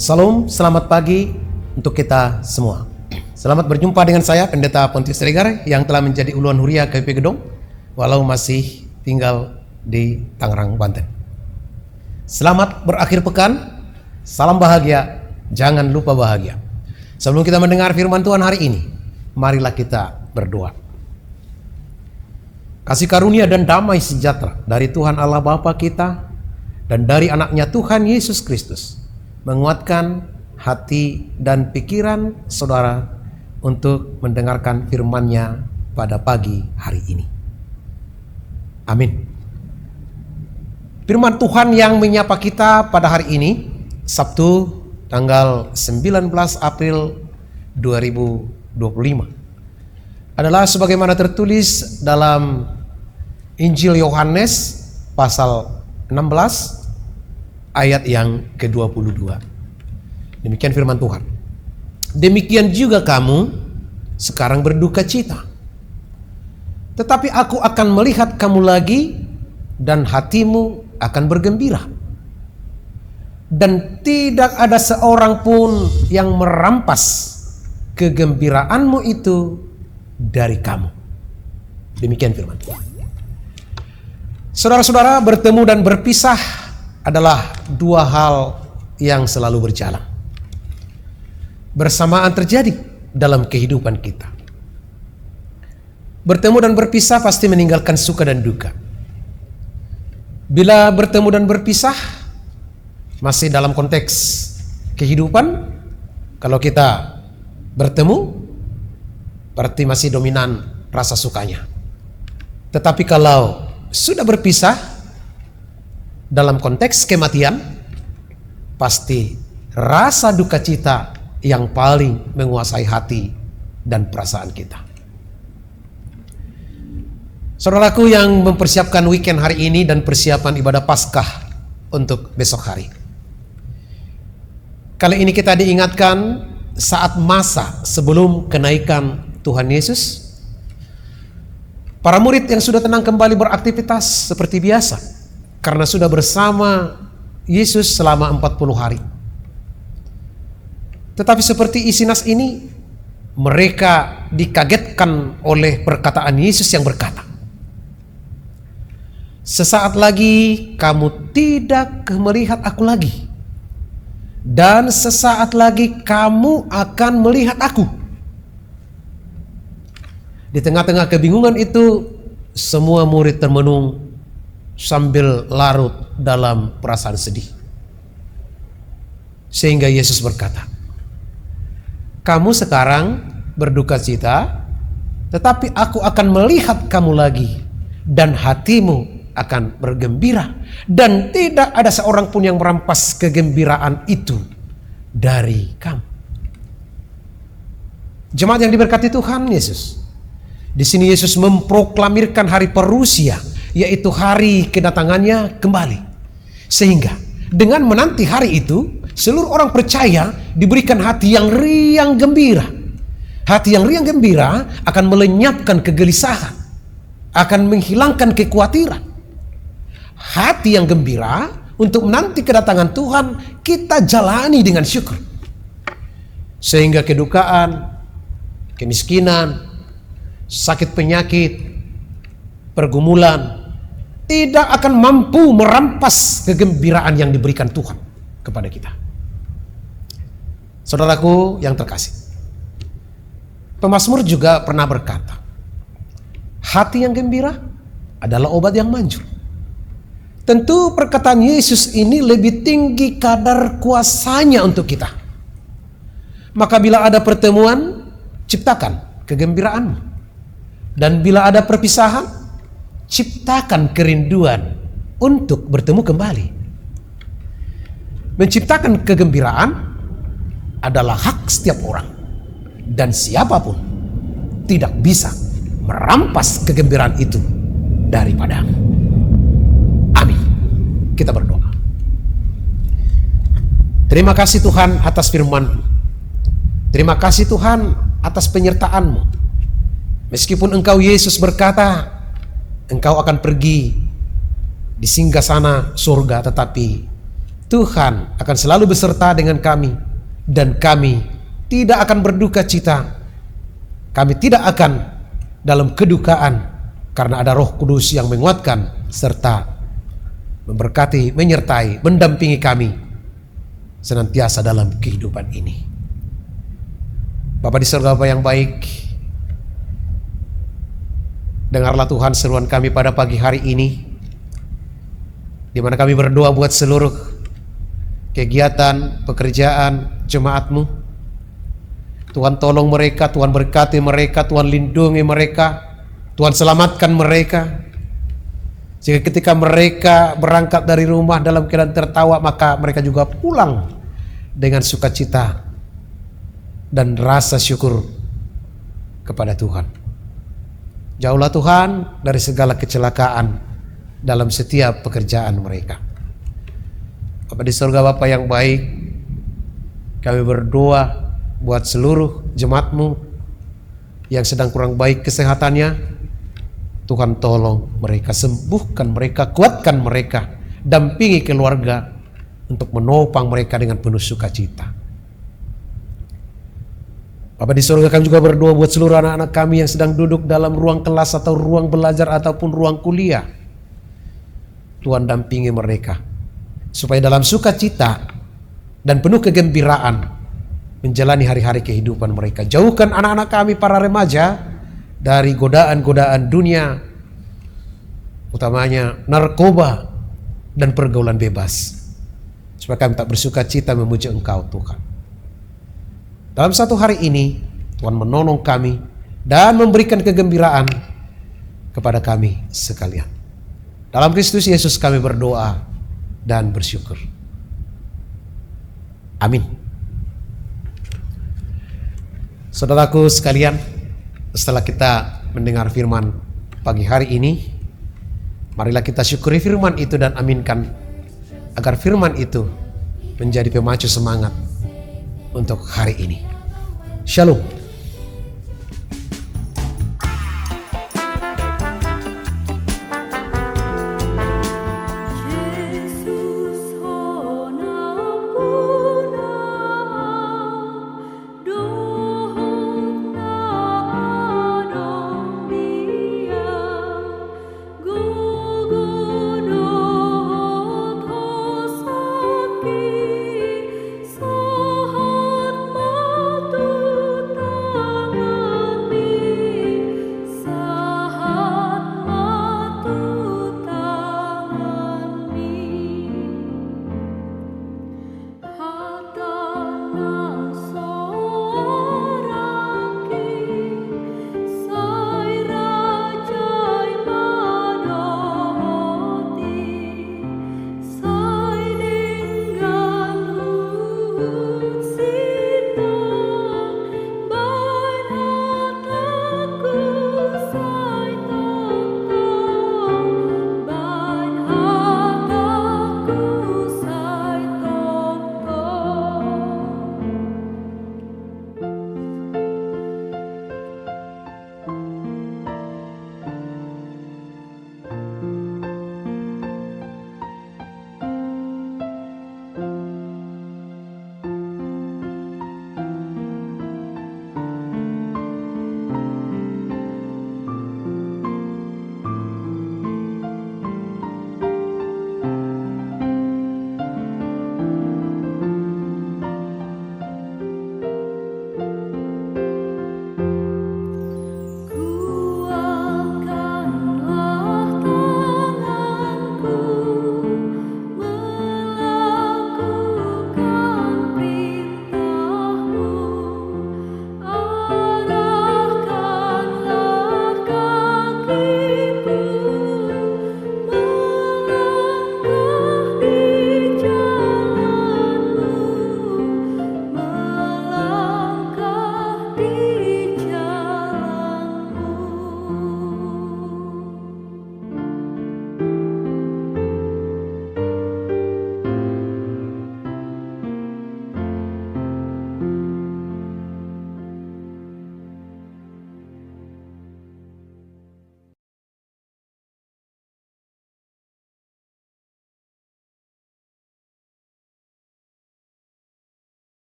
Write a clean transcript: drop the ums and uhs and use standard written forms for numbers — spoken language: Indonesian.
Salam, selamat pagi untuk kita semua. Selamat berjumpa dengan saya, Pendeta Pontius Regar, yang telah menjadi uluan huria KPP Gedong, walau masih tinggal di Tangerang, Banten. Selamat berakhir pekan, salam bahagia, jangan lupa bahagia. Sebelum kita mendengar firman Tuhan hari ini, marilah kita berdoa. Kasih karunia dan damai sejahtera dari Tuhan Allah Bapa kita dan dari anaknya Tuhan Yesus Kristus menguatkan hati dan pikiran saudara untuk mendengarkan firman-Nya pada pagi hari ini. Amin. Firman Tuhan yang menyapa kita pada hari ini, Sabtu tanggal 19 April 2025, adalah sebagaimana tertulis dalam Injil Yohanes pasal 16 ayat yang ke-22. Demikian firman Tuhan. Demikian juga kamu sekarang berduka cita, tetapi aku akan melihat kamu lagi dan hatimu akan bergembira. Dan tidak ada seorang pun yang merampas kegembiraanmu itu dari kamu. Demikian firman Tuhan. Saudara-saudara, bertemu dan berpisah adalah dua hal yang selalu berjalan, bersamaan terjadi dalam kehidupan kita. Bertemu dan berpisah pasti meninggalkan suka dan duka. Bila bertemu dan berpisah masih dalam konteks kehidupan, kalau kita bertemu berarti masih dominan rasa sukanya. Tetapi kalau sudah berpisah dalam konteks kematian, pasti rasa duka cita yang paling menguasai hati dan perasaan kita. Saudaraku yang mempersiapkan weekend hari ini dan persiapan ibadah Paskah untuk besok hari, kali ini kita diingatkan saat masa sebelum kenaikan Tuhan Yesus. Para murid yang sudah tenang kembali beraktivitas seperti biasa, karena sudah bersama Yesus selama 40 hari. Tetapi seperti isi nas ini, mereka dikagetkan oleh perkataan Yesus yang berkata, "Sesaat lagi kamu tidak melihat aku lagi, dan sesaat lagi kamu akan melihat aku." Di tengah-tengah kebingungan itu, semua murid termenung sambil larut dalam perasaan sedih. Sehingga Yesus berkata, "Kamu sekarang berduka cita, tetapi aku akan melihat kamu lagi dan hatimu akan bergembira, dan tidak ada seorang pun yang merampas kegembiraan itu dari kamu." Jemaat yang diberkati Tuhan Yesus, di sini Yesus memproklamirkan hari parusia, yaitu hari kedatangannya kembali. Sehingga dengan menanti hari itu, seluruh orang percaya diberikan hati yang riang gembira. Hati yang riang gembira akan melenyapkan kegelisahan, akan menghilangkan kekhawatiran. Hati yang gembira untuk menanti kedatangan Tuhan kita jalani dengan syukur. Sehingga kedukaan, kemiskinan, sakit penyakit, pergumulan tidak akan mampu merampas kegembiraan yang diberikan Tuhan kepada kita. Saudaraku yang terkasih, pemazmur juga pernah berkata, hati yang gembira adalah obat yang manjur. Tentu perkataan Yesus ini lebih tinggi kadar kuasanya untuk kita. Maka bila ada pertemuan, ciptakan kegembiraanmu. Dan bila ada perpisahan, ciptakan kerinduan untuk bertemu kembali. Menciptakan kegembiraan adalah hak setiap orang, dan siapapun tidak bisa merampas kegembiraan itu daripadamu. Amin. Kita berdoa. Terima kasih Tuhan atas firman-Mu. Terima kasih Tuhan atas penyertaan-Mu. Meskipun Engkau Yesus berkata, Engkau akan pergi di singgasana surga, tetapi Tuhan akan selalu beserta dengan kami, dan kami tidak akan berduka cita. Kami tidak akan dalam kedukaan, karena ada Roh Kudus yang menguatkan serta memberkati, menyertai, mendampingi kami senantiasa dalam kehidupan ini. Bapa di surga, Bapa yang baik, dengarlah Tuhan seruan kami pada pagi hari ini, di mana kami berdoa buat seluruh kegiatan, pekerjaan jemaat-Mu. Tuhan tolong mereka, Tuhan berkati mereka, Tuhan lindungi mereka, Tuhan selamatkan mereka. Sehingga ketika mereka berangkat dari rumah dalam keadaan tertawa, maka mereka juga pulang dengan sukacita dan rasa syukur kepada Tuhan. Jauhlah Tuhan dari segala kecelakaan dalam setiap pekerjaan mereka. Bapa di surga, Bapa yang baik, kami berdoa buat seluruh jemaat-Mu yang sedang kurang baik kesehatannya. Tuhan tolong mereka, sembuhkan mereka, kuatkan mereka, dampingi keluarga untuk menopang mereka dengan penuh sukacita. Bapa di surga, kami juga berdoa buat seluruh anak-anak kami yang sedang duduk dalam ruang kelas atau ruang belajar ataupun ruang kuliah. Tuhan dampingi mereka supaya dalam sukacita dan penuh kegembiraan menjalani hari-hari kehidupan mereka. Jauhkan anak-anak kami para remaja dari godaan-godaan dunia, utamanya narkoba dan pergaulan bebas, supaya kami tak bersukacita memuji Engkau Tuhan. Dalam satu hari ini Tuhan menolong kami dan memberikan kegembiraan kepada kami sekalian. Dalam Kristus Yesus kami berdoa dan bersyukur. Amin. Saudaraku sekalian, setelah kita mendengar firman pagi hari ini, marilah kita syukuri firman itu dan aminkan agar firman itu menjadi pemacu semangat untuk hari ini. Shalom.